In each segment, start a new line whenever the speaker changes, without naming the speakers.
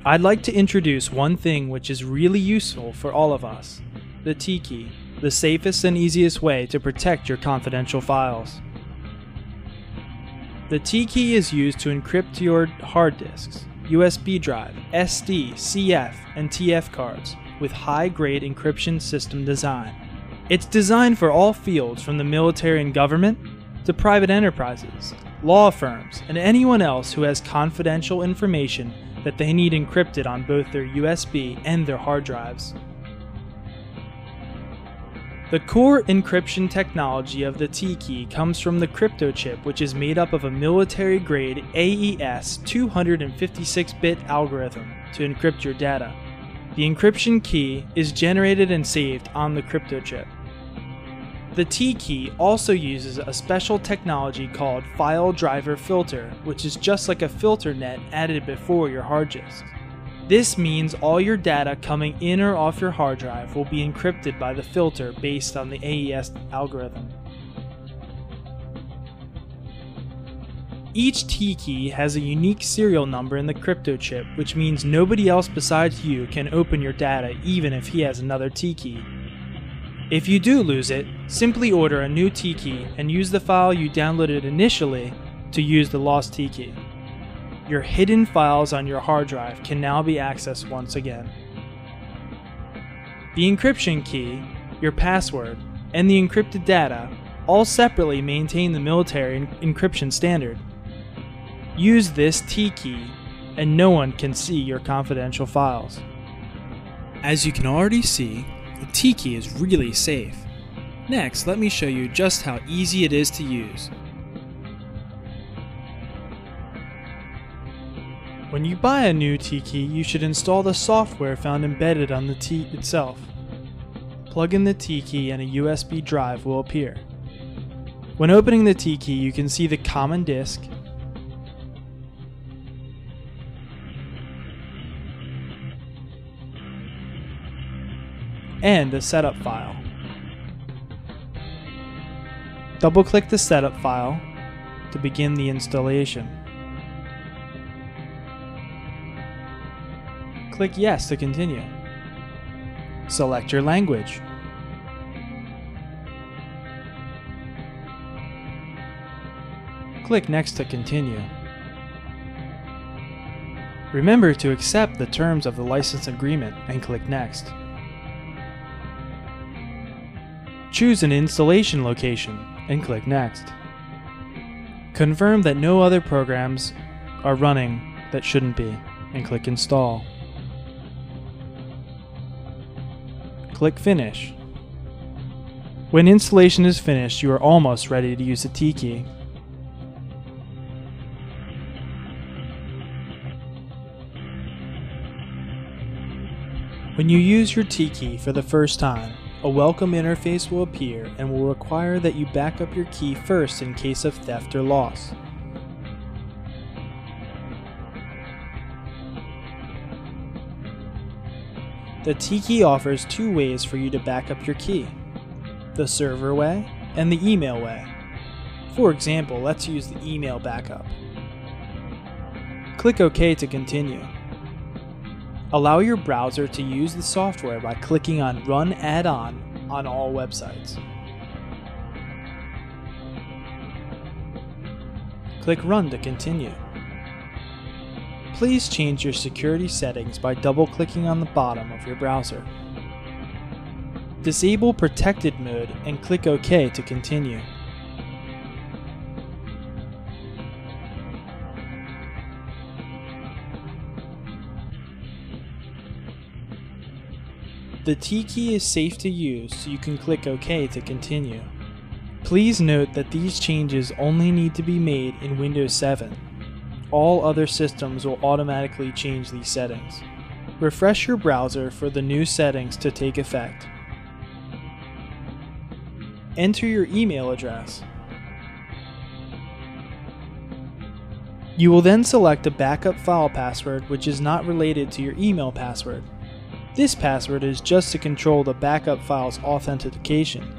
I'd like to introduce one thing which is really useful for all of us, the T-key, the safest and easiest way to protect your confidential files. The T-key is used to encrypt your hard disks, USB drive, SD, CF, and TF cards with high-grade encryption system design. It's designed for all fields from the military and government to private enterprises, law firms, and anyone else who has confidential information that they need encrypted on both their USB and their hard drives. The core encryption technology of the T-key comes from the crypto chip, which is made up of a military-grade AES 256-bit algorithm to encrypt your data. The encryption key is generated and saved on the crypto chip. The T-key also uses a special technology called file driver filter, which is just like a filter net added before your hard disk. This means all your data coming in or off your hard drive will be encrypted by the filter based on the AES algorithm. Each T-key has a unique serial number in the crypto chip, which means nobody else besides you can open your data even if he has another T-key. If you do lose it, simply order a new T-key and use the file you downloaded initially to use the lost T-key. Your hidden files on your hard drive can now be accessed once again. The encryption key, your password, and the encrypted data all separately maintain the military encryption standard. Use this T-key and no one can see your confidential files. As you can already see, the T-key is really safe. Next, let me show you just how easy it is to use. When you buy a new T-key, you should install the software found embedded on the T itself. Plug in the T-key and a USB drive will appear. When opening the T-key, you can see the common disk, and a setup file. Double-click the setup file to begin the installation. Click Yes to continue. Select your language. Click Next to continue. Remember to accept the terms of the license agreement and click Next. Choose an installation location and click Next. Confirm that no other programs are running that shouldn't be and click Install. Click Finish. When installation is finished, you are almost ready to use the T-key. When you use your T-key for the first time, a welcome interface will appear and will require that you back up your key first in case of theft or loss. The T-key offers two ways for you to back up your key: the server way and the email way. For example, let's use the email backup. Click OK to continue. Allow your browser to use the software by clicking on Run Add-on on all websites. Click Run to continue. Please change your security settings by double-clicking on the bottom of your browser. Disable Protected Mode and click OK to continue. The T-key is safe to use, so you can click OK to continue. Please note that these changes only need to be made in Windows 7. All other systems will automatically change these settings. Refresh your browser for the new settings to take effect. Enter your email address. You will then select a backup file password which is not related to your email password. This password is just to control the backup file's authentication.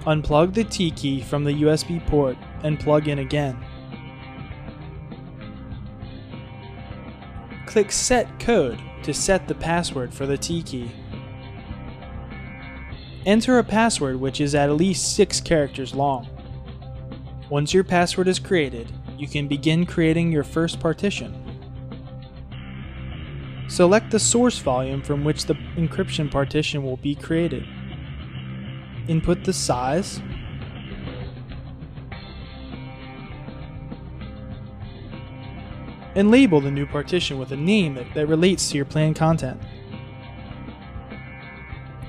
Unplug the T key from the USB port and plug in again. Click Set Code to set the password for the T key. Enter a password which is at least 6 characters long. Once your password is created, you can begin creating your first partition. Select the source volume from which the encryption partition will be created. Input the size, and label the new partition with a name that relates to your planned content.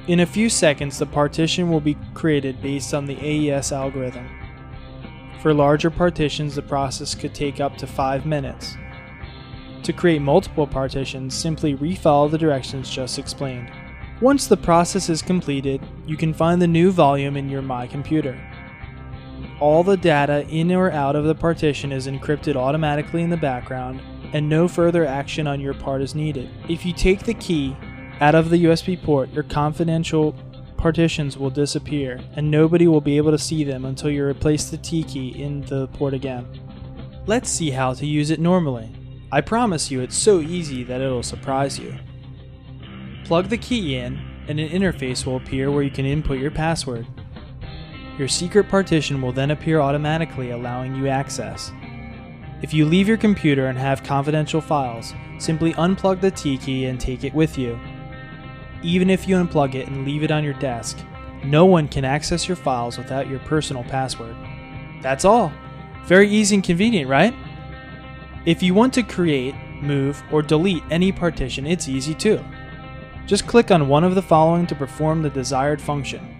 In a few seconds, the partition will be created based on the AES algorithm. For larger partitions, the process could take up to 5 minutes. To create multiple partitions, simply refollow the directions just explained. Once the process is completed, you can find the new volume in your My Computer. All the data in or out of the partition is encrypted automatically in the background, and no further action on your part is needed. If you take the key out of the USB port, your confidential partitions will disappear, and nobody will be able to see them until you replace the T key in the port again. Let's see how to use it normally. I promise you it's so easy that it'll surprise you. Plug the key in, and an interface will appear where you can input your password. Your secret partition will then appear automatically, allowing you access. If you leave your computer and have confidential files, simply unplug the T key and take it with you. Even if you unplug it and leave it on your desk, no one can access your files without your personal password. That's all. Very easy and convenient, right? If you want to create, move, or delete any partition, it's easy too. Just click on one of the following to perform the desired function.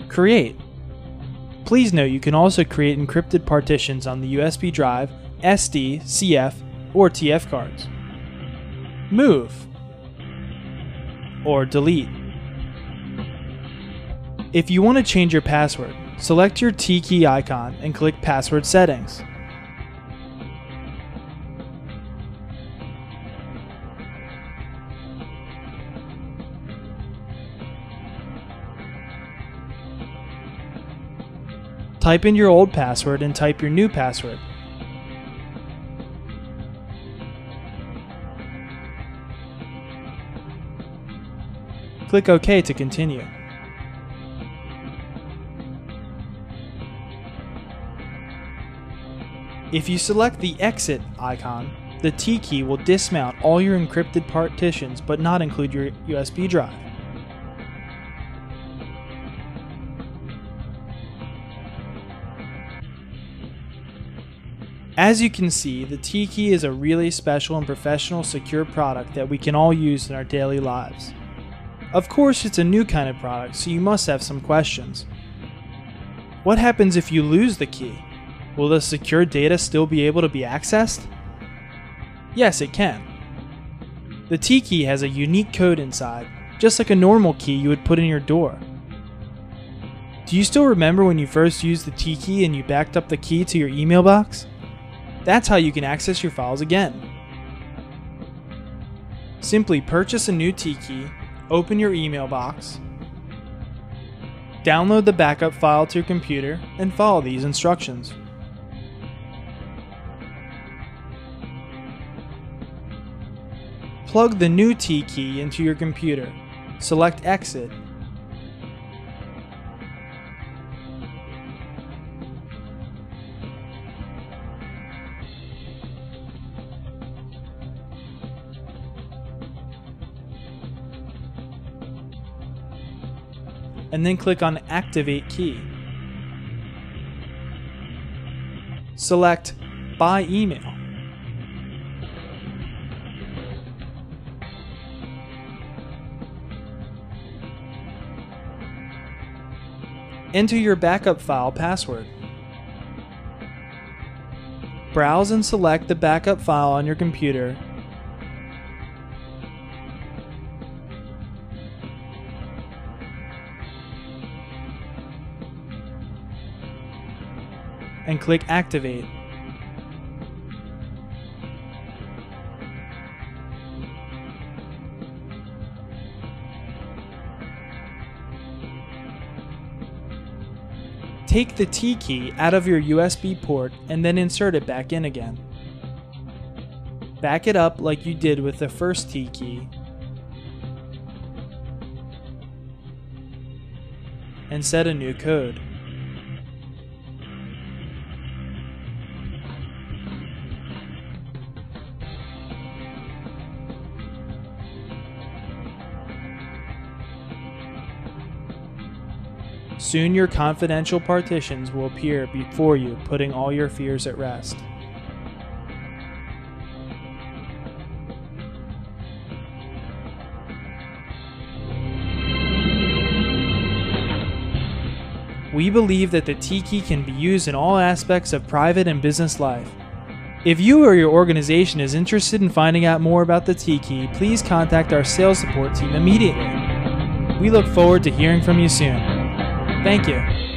Create. Please note you can also create encrypted partitions on the USB drive, SD, CF, or TF cards. Move or delete. If you want to change your password, select your T key icon and click Password Settings. Type in your old password and type your new password. Click OK to continue. If you select the Exit icon, the T key will dismount all your encrypted partitions but not include your USB drive. As you can see, the T key is a really special and professional secure product that we can all use in our daily lives. Of course, it's a new kind of product, so you must have some questions. What happens if you lose the key? Will the secure data still be able to be accessed? Yes, it can. The T key has a unique code inside, just like a normal key you would put in your door. Do you still remember when you first used the T key and you backed up the key to your email box? That's how you can access your files again. Simply purchase a new T key, open your email box, download the backup file to your computer, and follow these instructions. Plug the new T key into your computer. Select Exit. And then click on Activate Key. Select By Email. Enter your backup file password. Browse and select the backup file on your computer. and click Activate. Take the T key out of your USB port and then insert it back in again. Back it up like you did with the first T key and set a new code. Soon your confidential partitions will appear before you, putting all your fears at rest. We believe that the T key can be used in all aspects of private and business life. If you or your organization is interested in finding out more about the T key, please contact our sales support team immediately. We look forward to hearing from you soon. Thank you.